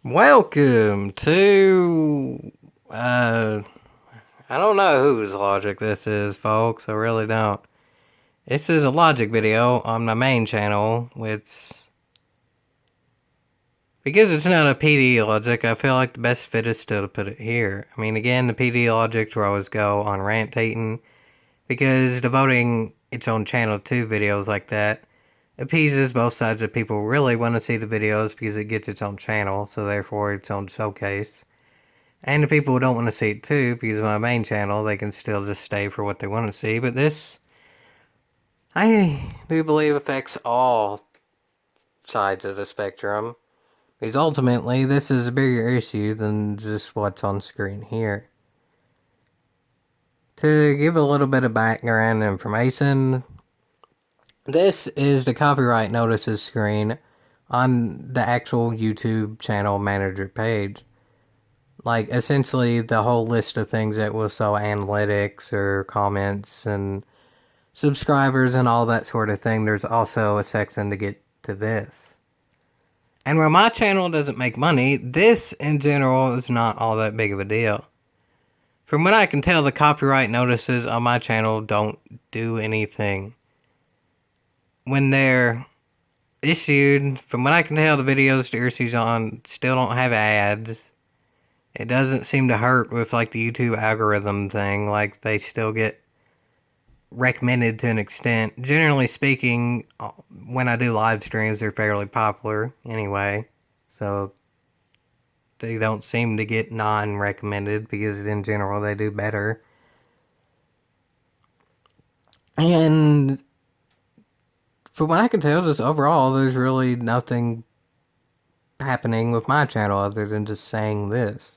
Welcome to, I don't know whose logic this is, folks. I really don't. This is a logic video on my main channel, which, because it's not a PD logic, I feel like the best fit is still to put it here. I mean, again, the PD logic will always go on rantating, because devoting its own channel to videos like that appeases both sides of people really want to see the videos because it gets its own channel, so therefore its own showcase. And the people who don't want to see it too, because of my main channel, they can still just stay for what they want to see. But this, I do believe, affects all sides of the spectrum. Because ultimately, this is a bigger issue than just what's on screen here. To give a little bit of background information, this is the copyright notices screen on the actual YouTube channel manager page. Like, essentially, the whole list of things that will show analytics or comments and subscribers and all that sort of thing, there's also a section to get to this. And while my channel doesn't make money, this in general is not all that big of a deal. From what I can tell, the copyright notices on my channel don't do anything. When they're issued, from what I can tell, the videos the issues on still don't have ads. It doesn't seem to hurt with like the YouTube algorithm thing. Like, they still get recommended to an extent. Generally speaking, when I do live streams, they're fairly popular anyway. So they don't seem to get non-recommended because in general they do better. And from what I can tell, just overall, there's really nothing happening with my channel other than just saying this.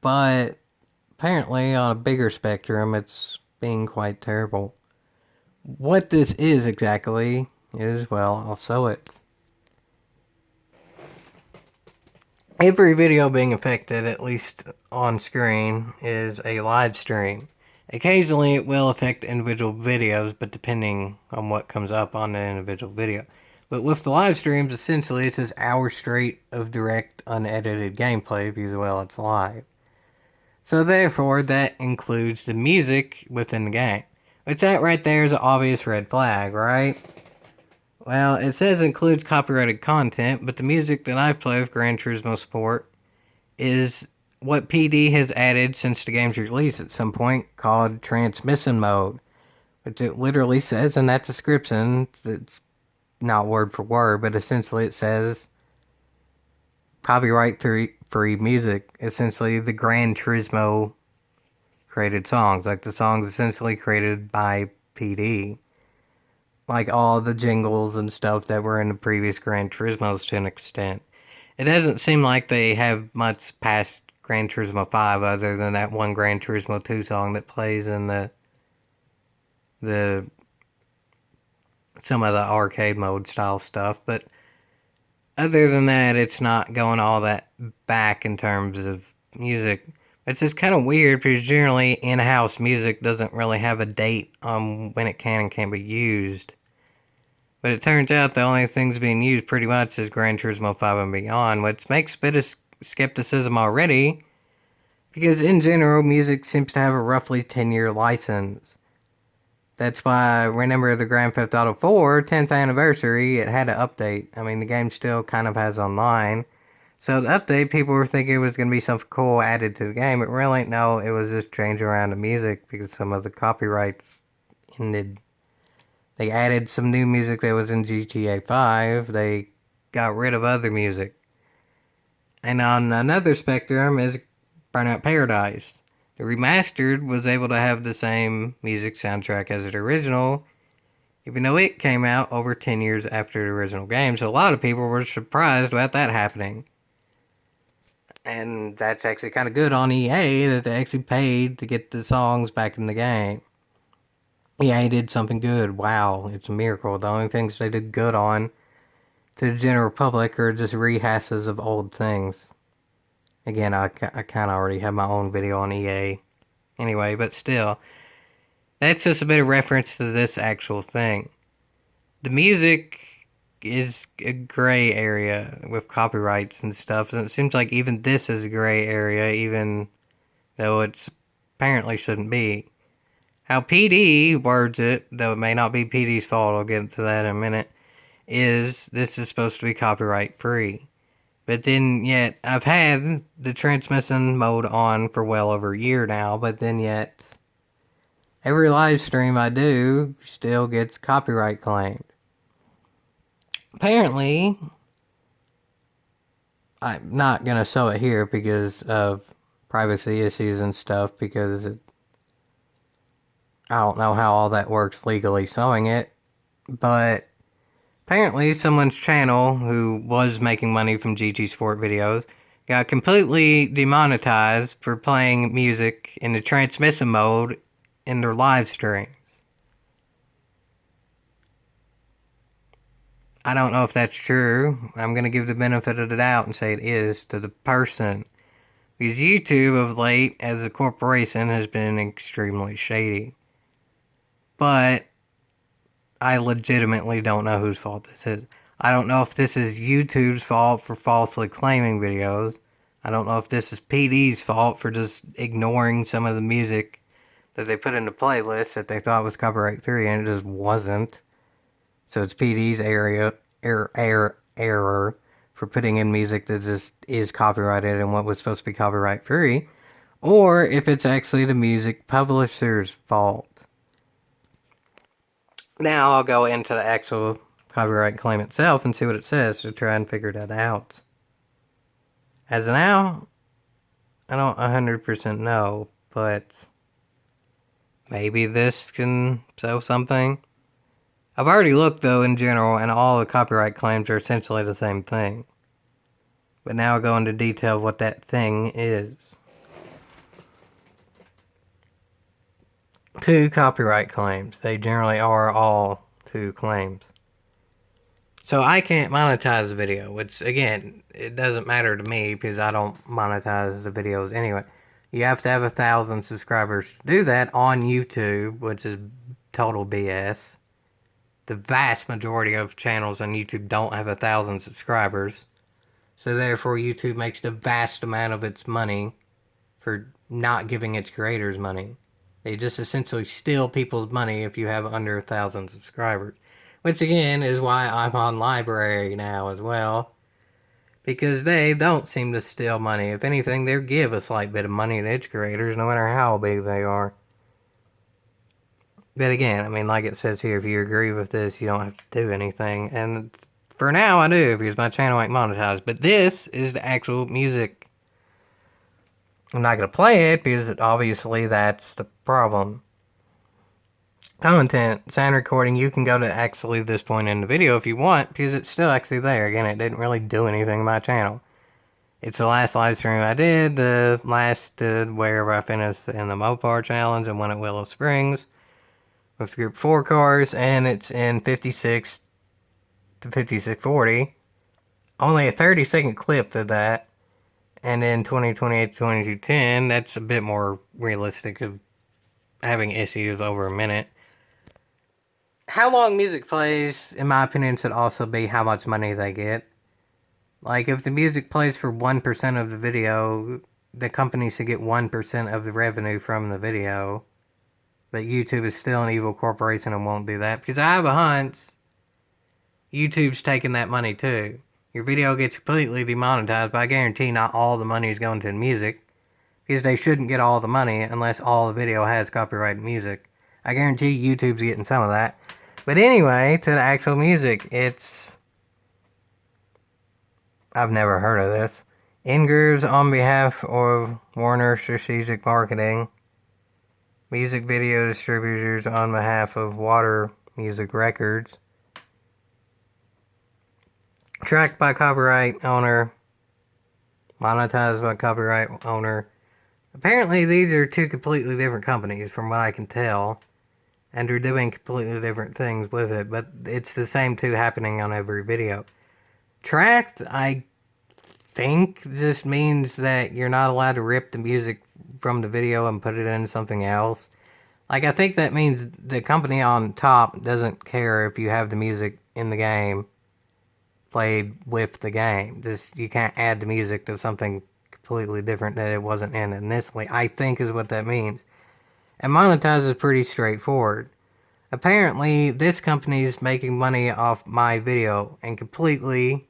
But apparently, on a bigger spectrum, it's being quite terrible. What this is exactly is, well, I'll show it. Every video being affected, at least on screen, is a live stream. Occasionally, it will affect individual videos, but depending on what comes up on the individual video. But with the live streams, essentially, it's just hours straight of direct, unedited gameplay because, well, it's live. So therefore, that includes the music within the game. Which that right there is an obvious red flag, right? Well, it says includes copyrighted content, but the music that I play with Gran Turismo Sport is what PD has added since the game's release at some point, called transmission mode. Which it literally says in that description, it's not word for word, but essentially it says copyright free music. Essentially, the Gran Turismo created songs. Like, the songs essentially created by PD. Like, all the jingles and stuff that were in the previous Gran Turismos to an extent. It doesn't seem like they have much past Gran Turismo 5 other than that one Gran Turismo 2 song that plays in the some of the arcade mode style stuff, but other than that, it's not going all that back in terms of music. It's just kind of weird because generally in-house music doesn't really have a date on when it can and can't be used. But it turns out the only things being used pretty much is Gran Turismo 5 and beyond, which makes a bit of skepticism already, because in general, music seems to have a roughly 10-year license. That's why, remember the Grand Theft Auto 4 10th anniversary, it had an update. I mean, the game still kind of has online. So the update, people were thinking it was going to be something cool added to the game. But really, no, it was just changing around the music because some of the copyrights ended. They added some new music that was in GTA 5. They got rid of other music. And on another spectrum is Burnout Paradise. The remastered was able to have the same music soundtrack as the original, even though it came out over 10 years after the original game. So a lot of people were surprised about that happening. And that's actually kind of good on EA that they actually paid to get the songs back in the game. EA did something good. Wow, it's a miracle. The only things they did good on to the general public are just rehashes of old things. Again, I kind of already have my own video on EA. Anyway, but still, that's just a bit of reference to this actual thing. The music is a gray area with copyrights and stuff, and it seems like even this is a gray area, even though it's apparently shouldn't be. How PD words it, though it may not be PD's fault, I'll get to that in a minute, is this is supposed to be copyright free. But then yet, I've had the transmission mode on for well over a year now, but then yet, every live stream I do still gets copyright claimed. Apparently, I'm not going to show it here because of privacy issues and stuff, because I don't know how all that works legally showing it, but apparently someone's channel who was making money from GT Sport videos got completely demonetized for playing music in the transmission mode in their live streams. I don't know if that's true. I'm going to give the benefit of the doubt and say it is to the person. Because YouTube of late, as a corporation, has been extremely shady. But I legitimately don't know whose fault this is. I don't know if this is YouTube's fault for falsely claiming videos. I don't know if this is PD's fault for just ignoring some of the music that they put in the playlist that they thought was copyright free and it just wasn't. So it's PD's error for putting in music that just is copyrighted and what was supposed to be copyright free. Or if it's actually the music publisher's fault. Now I'll go into the actual copyright claim itself and see what it says to try and figure that out. As of now, I don't 100% know, but maybe this can show something. I've already looked, though, in general, and all the copyright claims are essentially the same thing. But now I'll go into detail of what that thing is. 2 copyright claims. They generally are all 2 claims. So I can't monetize the video, which, again, it doesn't matter to me because I don't monetize the videos anyway. You have to have 1,000 subscribers to do that on YouTube, which is total BS. The vast majority of channels on YouTube don't have 1,000 subscribers. So therefore, YouTube makes the vast amount of its money for not giving its creators money. They just essentially steal people's money if you have under 1,000 subscribers. Which again is why I'm on Library now as well. Because they don't seem to steal money. If anything, they give a slight bit of money to its creators, no matter how big they are. But again, I mean, like it says here, if you agree with this, you don't have to do anything. And for now, I do, because my channel ain't monetized. But this is the actual music. I'm not going to play it, because obviously that's the problem. Content, sound recording, you can go to actually this point in the video if you want, because it's still actually there. Again, it didn't really do anything to my channel. It's the last live stream I did, the last where I finished in the Mopar Challenge and won at Willow Springs with Group 4 cars, and it's in 56 to 5640. Only a 30-second clip to that. And then 2028 to 2210, that's a bit more realistic of having issues over a minute. How long music plays, in my opinion, should also be how much money they get. Like, if the music plays for 1% of the video, the company should get 1% of the revenue from the video. But YouTube is still an evil corporation and won't do that. Because I have a hunch YouTube's taking that money too. Your video gets completely demonetized, but I guarantee not all the money is going to the music. Because they shouldn't get all the money unless all the video has copyrighted music. I guarantee YouTube's getting some of that. But anyway, to the actual music, I've never heard of this. Ingrooves on behalf of Warner Strategic Marketing. Music video distributors on behalf of Water Music Records. Tracked by copyright owner. Monetized by copyright owner. Apparently these are 2 completely different companies from what I can tell. And they're doing completely different things with it. But it's the same 2 happening on every video. Tracked, I think, just means that you're not allowed to rip the music from the video and put it in something else. Like, I think that means the company on top doesn't care if you have the music in the game. played with the game. You can't add the music to something completely different that it wasn't in initially, I think is what that means. And monetize is pretty straightforward. Apparently, this company is making money off my video and completely,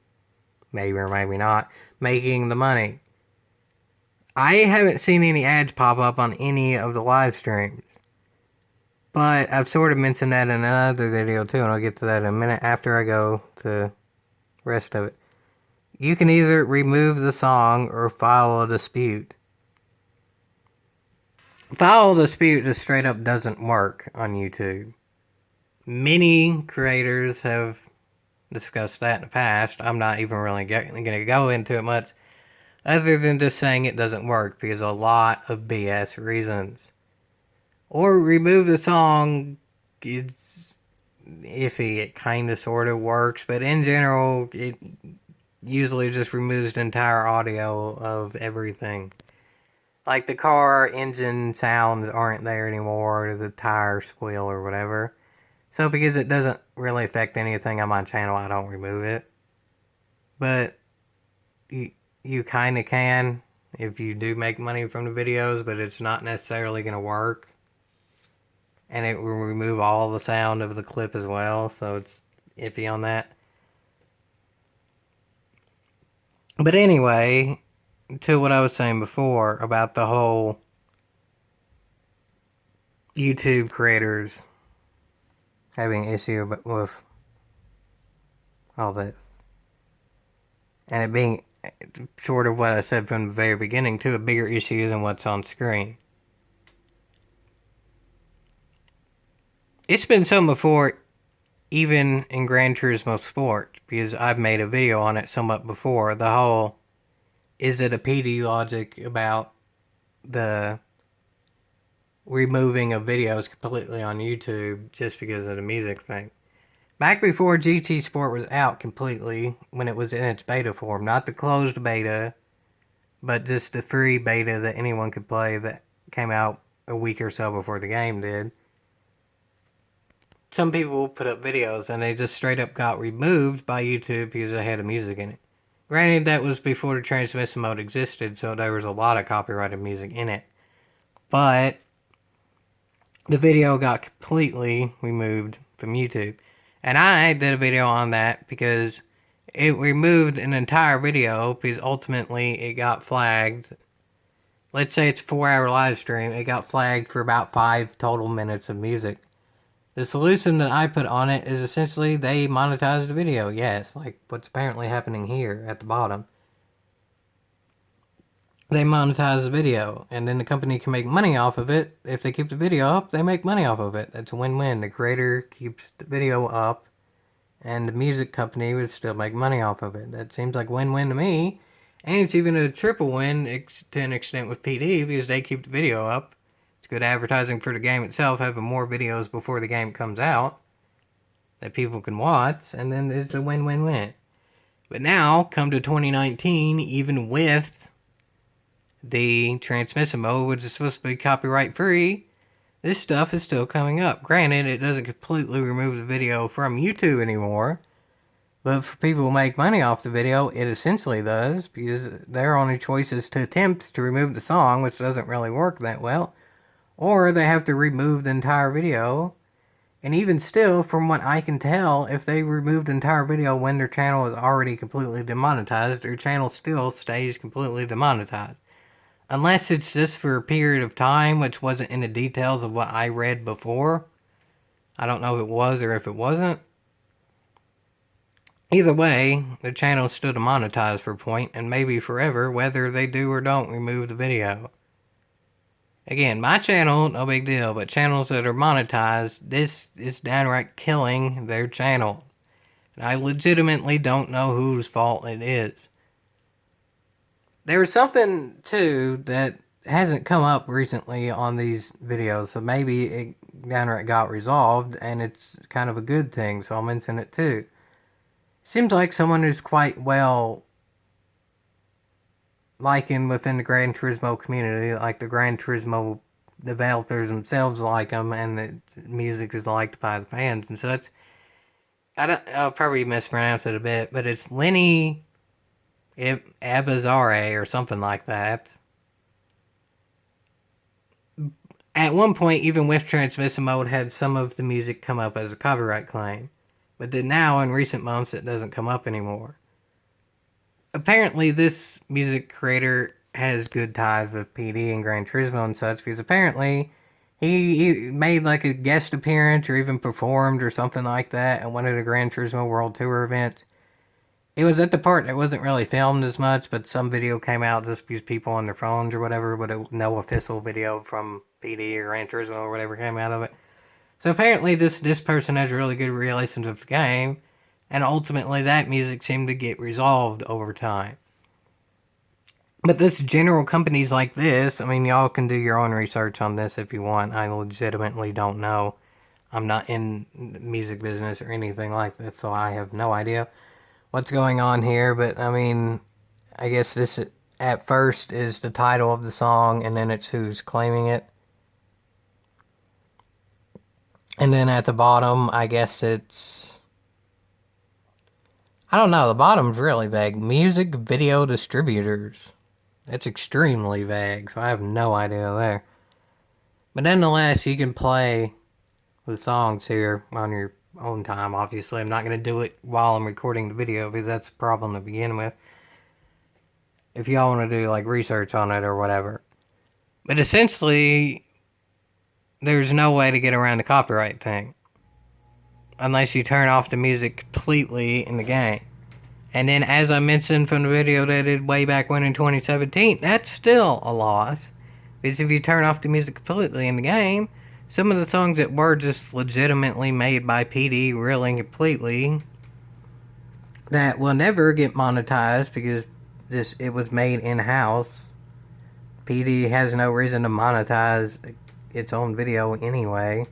maybe or maybe not, making the money. I haven't seen any ads pop up on any of the live streams. But I've sort of mentioned that in another video too, and I'll get to that in a minute after I go to the rest of it. You can either remove the song or file a dispute. File a dispute just straight up doesn't work on YouTube. Many creators have discussed that in the past. I'm not even really going to go into it much, other than just saying it doesn't work because a lot of BS reasons. Or remove the song, it's iffy. It kind of sort of works, but in general, it usually just removes the entire audio of everything. Like the car engine sounds aren't there anymore, or the tire squeal or whatever. So because it doesn't really affect anything on my channel, I don't remove it. But you kind of can if you do make money from the videos, but it's not necessarily going to work. And it will remove all the sound of the clip as well, so it's iffy on that. But anyway, to what I was saying before about the whole YouTube creators having issue with all this. And it being sort of what I said from the very beginning, too, a bigger issue than what's on screen. It's been shown before, even in Gran Turismo Sport, because I've made a video on it somewhat before. The whole, is it a PD logic about the removing of videos completely on YouTube just because of the music thing. Back before GT Sport was out completely, when it was in its beta form, not the closed beta, but just the free beta that anyone could play that came out a week or so before the game did. Some people put up videos and they just straight up got removed by YouTube because they had a music in it. Granted, that was before the transmission mode existed, so there was a lot of copyrighted music in it. But the video got completely removed from YouTube. And I did a video on that because it removed an entire video because ultimately it got flagged. Let's say it's a 4-hour live stream. It got flagged for about 5 total minutes of music. The solution that I put on it is essentially they monetized the video. Yes, like what's apparently happening here at the bottom. They monetize the video, and then the company can make money off of it. If they keep the video up, they make money off of it. That's a win-win. The creator keeps the video up, and the music company would still make money off of it. That seems like win-win to me. And it's even a triple win to an extent with PD, because they keep the video up. It's good advertising for the game itself, having more videos before the game comes out that people can watch, and then it's a win-win-win. But now, come to 2019, even with the transmission mode, which is supposed to be copyright free, this stuff is still coming up. Granted, it doesn't completely remove the video from YouTube anymore, but for people who make money off the video, it essentially does, because their only choice is to attempt to remove the song, which doesn't really work that well, or they have to remove the entire video. And even still, from what I can tell, if they removed the entire video when their channel is already completely demonetized, their channel still stays completely demonetized. Unless it's just for a period of time, which wasn't in the details of what I read before. I don't know if it was or if it wasn't. Either way, the channel is still demonetized for a point, and maybe forever, whether they do or don't remove the video. Again, my channel, no big deal, but channels that are monetized, this is downright killing their channel. And I legitimately don't know whose fault it is. There was something, too, that hasn't come up recently on these videos, so maybe it downright got resolved, and it's kind of a good thing, so I'll mention it, too. Seems like someone who's quite well likened within the Gran Turismo community, like the Gran Turismo developers themselves like them, and the music is liked by the fans and such. I'll probably mispronounce it a bit, but it's Lenny Abazare or something like that. At one point, even with transmission mode, had some of the music come up as a copyright claim. But then now, in recent months, it doesn't come up anymore. Apparently, this music creator has good ties with PD and Gran Turismo and such, because apparently he made like a guest appearance or even performed or something like that at one of the Gran Turismo World Tour events. It was at the part that wasn't really filmed as much, but some video came out just because people on their phones or whatever, but no official video from PD or Gran Turismo or whatever came out of it. So apparently this person has really good relations with the game, and ultimately that music seemed to get resolved over time. But this general companies like this, I mean, y'all can do your own research on this if you want. I legitimately don't know. I'm not in the music business or anything like this, so I have no idea what's going on here. But I mean, I guess this at first is the title of the song, and then it's who's claiming it. And then at the bottom, I guess it's... I don't know, the bottom's really vague. Music video distributors. It's extremely vague, so I have no idea there. But nonetheless, you can play the songs here on your own time, obviously. I'm not going to do it while I'm recording the video, because that's a problem to begin with. If y'all want to do, like, research on it or whatever. But essentially, there's no way to get around the copyright thing. Unless you turn off the music completely in the game. And then, as I mentioned from the video that I did way back when in 2017, that's still a loss. Because if you turn off the music completely in the game, some of the songs that were just legitimately made by PD really completely, that will never get monetized because it was made in-house. PD has no reason to monetize its own video anyway,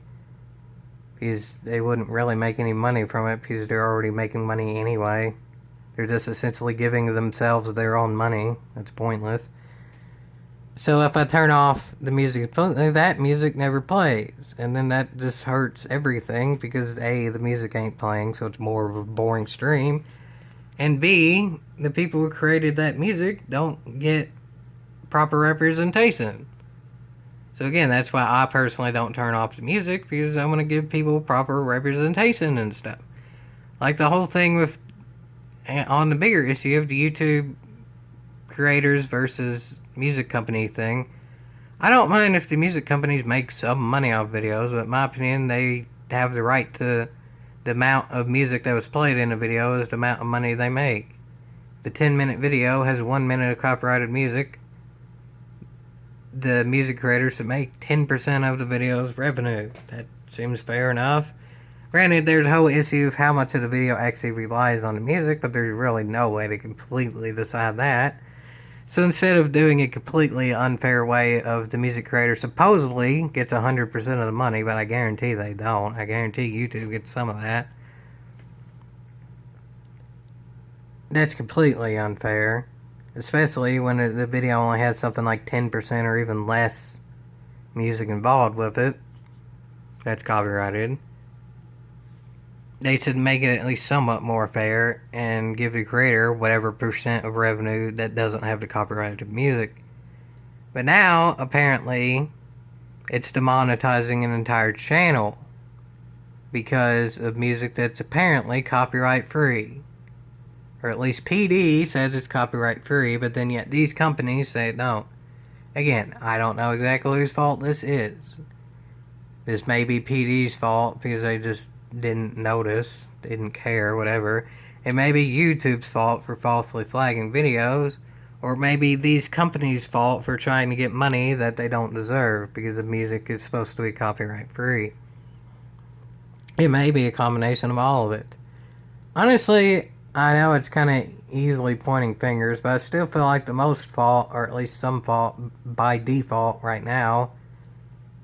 because they wouldn't really make any money from it because they're already making money anyway. They're just essentially giving themselves their own money. That's pointless. So if I turn off the music, that music never plays. And then that just hurts everything because A, the music ain't playing, so it's more of a boring stream. And B, the people who created that music don't get proper representation. So again, that's why I personally don't turn off the music, because I want to give people proper representation and stuff. Like the whole thing with, on the bigger issue of the YouTube creators versus music company thing, I don't mind if the music companies make some money off videos, but in my opinion, they have the right to the amount of music that was played in a video is the amount of money they make. The 10-minute video has 1 minute of copyrighted music. The music creators should make 10% of the video's revenue. That seems fair enough. Granted, there's a whole issue of how much of the video actually relies on the music, but there's really no way to completely decide that. So instead of doing a completely unfair way of the music creator supposedly gets 100% of the money, but I guarantee they don't. I guarantee YouTube gets some of that. That's completely unfair. Especially when the video only has something like 10% or even less music involved with it. That's copyrighted. They should make it at least somewhat more fair and give the creator whatever percent of revenue that doesn't have the copyrighted music. But now, apparently, it's demonetizing an entire channel because of music that's apparently copyright free. Or at least PD says it's copyright free, but then yet these companies say it don't. Again, I don't know exactly whose fault this is. This may be PD's fault because they just didn't notice, didn't care, whatever. It may be YouTube's fault for falsely flagging videos, or maybe these companies' fault for trying to get money that they don't deserve because the music is supposed to be copyright free. It may be a combination of all of it. Honestly, I know it's kind of easily pointing fingers, but I still feel like the most fault, or at least some fault by default right now,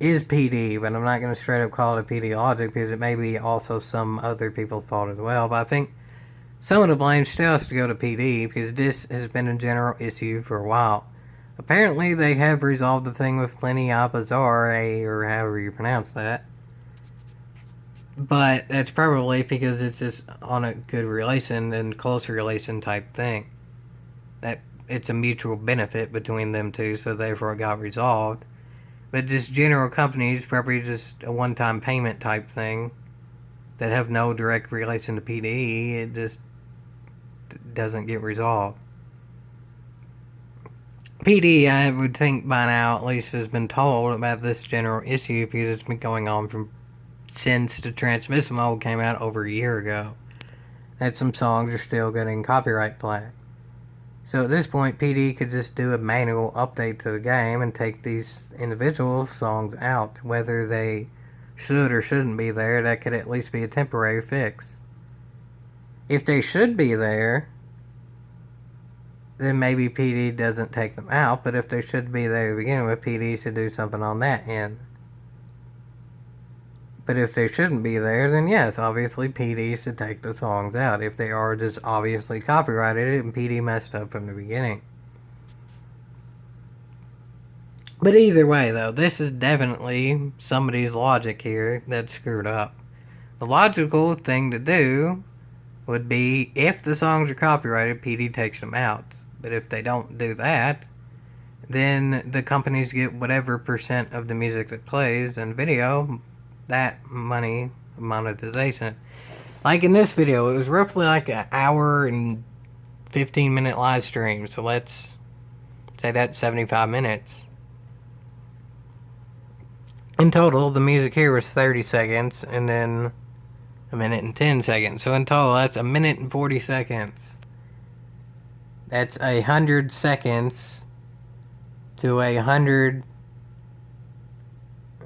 is PD, but I'm not going to straight up call it a PD logic because it may be also some other people's fault as well. But I think some of the blame still has to go to PD because this has been a general issue for a while. Apparently, they have resolved the thing with Lenny Abazare, or however you pronounce that. But that's probably because it's just on a good relation and close relation type thing. That it's a mutual benefit between them two, so therefore it got resolved. But just general companies, probably just a one time payment type thing that have no direct relation to PD, it just doesn't get resolved. PD, I would think by now at least has been told about this general issue because it's been going on from since the transmission mode came out over a year ago. That some songs are still getting copyright flag. So at this point, PD could just do a manual update to the game and take these individual songs out. Whether they should or shouldn't be there, that could at least be a temporary fix. If they should be there, then maybe PD doesn't take them out, but if they should be there to begin with, PD should do something on that end. But if they shouldn't be there, then yes, obviously PD should take the songs out. If they are just obviously copyrighted and PD messed up from the beginning. But either way, though, this is definitely somebody's logic here that's screwed up. The logical thing to do would be if the songs are copyrighted, PD takes them out. But if they don't do that, then the companies get whatever percent of the music that plays in video, that money monetization. Like in this video, it was roughly like an hour and 15-minute live stream. So let's say that's 75 minutes. In total, the music here was 30 seconds and then a minute and 10 seconds. So in total, that's a minute and 40 seconds. That's 100 seconds to 100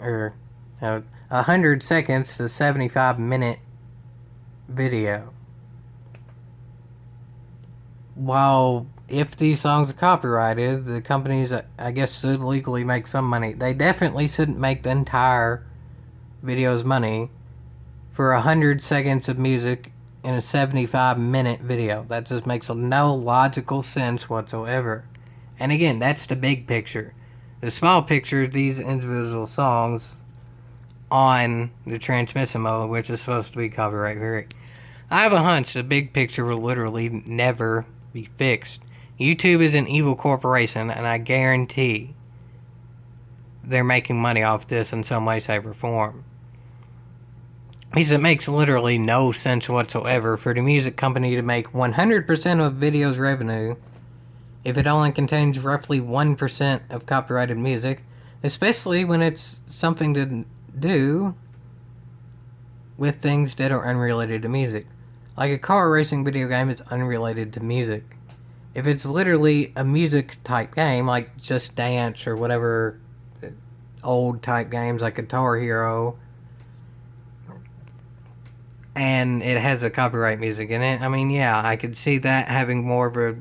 or 100 seconds to 75-minute video. While if these songs are copyrighted, the companies, I guess, should legally make some money. They definitely shouldn't make the entire video's money for 100 seconds of music in a 75-minute video. That just makes no logical sense whatsoever. And again, that's the big picture. The small picture, these individual songs on the transmission mode, which is supposed to be copyright free. I have a hunch the big picture will literally never be fixed. YouTube is an evil corporation, and I guarantee they're making money off this in some way, shape, or form. Because it makes literally no sense whatsoever for the music company to make 100% of video's revenue if it only contains roughly 1% of copyrighted music, especially when it's something to do with things that are unrelated to music. Like a car racing video game is unrelated to music. If it's literally a music type game, like Just Dance or whatever old type games like Guitar Hero, and it has a copyright music in it, I mean, yeah, I could see that having more of a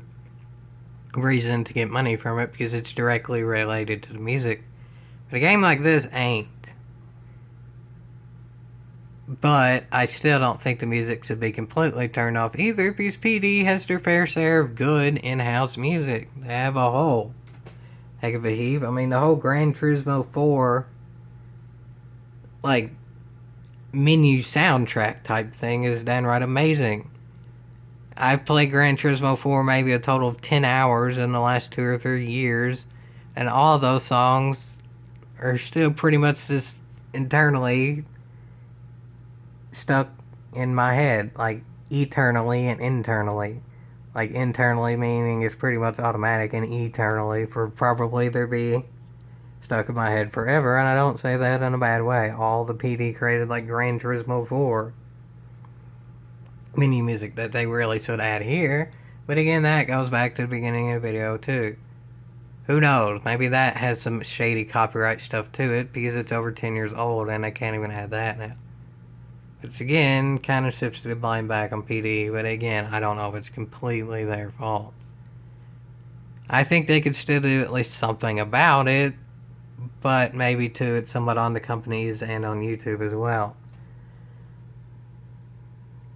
reason to get money from it because it's directly related to the music. But a game like this ain't. But I still don't think the music should be completely turned off either because PD has their fair share of good in-house music. They have a whole heck of a heap. I mean, the whole Gran Turismo 4 like menu soundtrack type thing is downright amazing. I've played Gran Turismo 4 maybe a total of 10 hours in the last 2 or 3 years, and all of those songs are still pretty much just internally stuck in my head, like eternally and internally. Like internally meaning it's pretty much automatic, and eternally for probably there be stuck in my head forever, and I don't say that in a bad way. All the PD created like Gran Turismo 4 mini music that they really should add here, but again, that goes back to the beginning of the video too. Who knows, maybe that has some shady copyright stuff to it because it's over 10 years old and they can't even add that now. It's again kind of shifts the blame back on PD, but again, I don't know if it's completely their fault. I think they could still do at least something about it, but maybe too it's somewhat on the companies and on YouTube as well.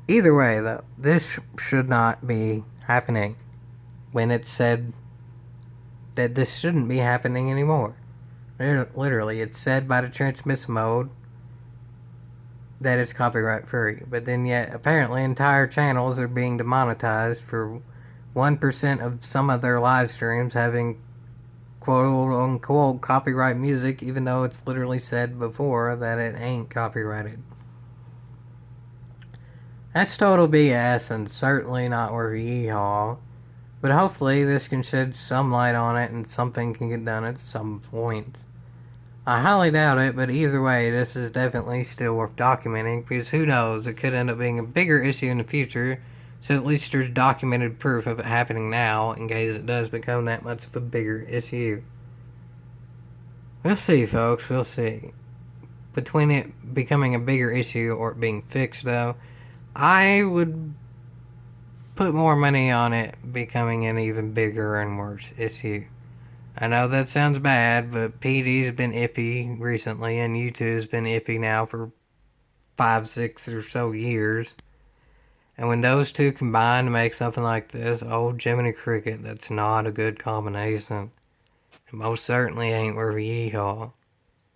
Either way, though, this should not be happening when it's said that this shouldn't be happening anymore. Literally, it's said by the transmission mode that it's copyright free. But then yet apparently entire channels are being demonetized for 1% of some of their live streams having quote unquote copyright music, even though it's literally said before that it ain't copyrighted. That's total BS and certainly not worth yeehaw. But hopefully this can shed some light on it and something can get done at some point. I highly doubt it, but either way, this is definitely still worth documenting because who knows, it could end up being a bigger issue in the future. So at least there's documented proof of it happening now in case it does become that much of a bigger issue. We'll see, folks, we'll see. Between it becoming a bigger issue or it being fixed, though, I would put more money on it becoming an even bigger and worse issue. I know that sounds bad, but PD's been iffy recently, and YouTube's been iffy now for 5, 6 or so years. And when those two combine to make something like this, old Jiminy Cricket, that's not a good combination. It most certainly ain't worth a yeehaw.